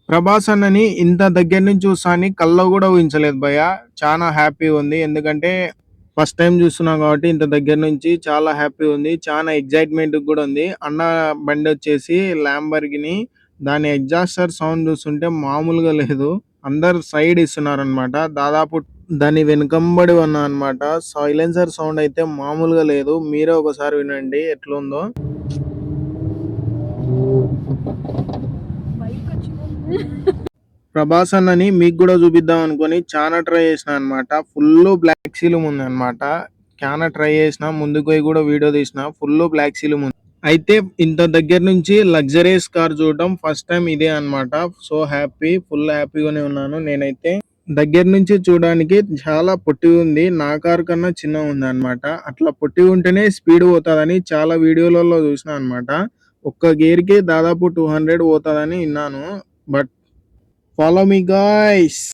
ప్రభాస్ అన్నని ఇంత దగ్గర నుంచి చూస్తా అని కల్లో కూడా ఊహించలేదు భయ్య. చానా హ్యాపీగా ఉంది. ఎందుకంటే ఫస్ట్ టైమ్ చూస్తున్నాం కాబట్టి ఇంత దగ్గర నుంచి చాలా హ్యాపీగా ఉంది. చానా ఎక్సైట్‌మెంట్ కూడా ఉంది. అన్న బండొచ్చేసి ల్యాంబోర్గిని దాని ఎగ్జాస్టర్ సౌండ్ చూస్తుంటే మామూలుగా లేదు. అందరూ సైడ్ ఇస్తున్నారన్నమాట. దాదాపు దాని వెనకంబడి ఉన్నా అన్నమాట. సైలెన్సర్ సౌండ్ అయితే మామూలుగా లేదు. మీరే ఒకసారి వినండి ఎట్లుందో. ప్రభాస్ అన్నని మీకు కూడా చూపిద్దాం అనుకుని చానా ట్రై చేసిన అన్నమాట. ఫుల్ బ్లాక్ సీలింగ్ ఉందన్నమాట. చానా ట్రై చేసిన ముందుకు పోయి కూడా వీడియో తీసిన. ఫుల్ బ్లాక్ సీలింగ్ ఉంది. అయితే ఇంత దగ్గర నుంచి లగ్జరీస్ కార్ చూడడం ఫస్ట్ టైం ఇదే అన్నమాట. సో హ్యాపీ, ఫుల్ హ్యాపీగానే ఉన్నాను నేనైతే. దగ్గర నుంచి చూడడానికి చాలా పొట్టిగా ఉంది. నా కార్ కన్నా చిన్నగా ఉంది అన్నమాట. అట్లా పొట్టిగా ఉంటేనే స్పీడ్ పోతాదని చాలా వీడియోలలో చూసిన అన్నమాట. ఒక్క గేర్ కి దాదాపు 200 పోతాదని విన్నాను. But follow me guys.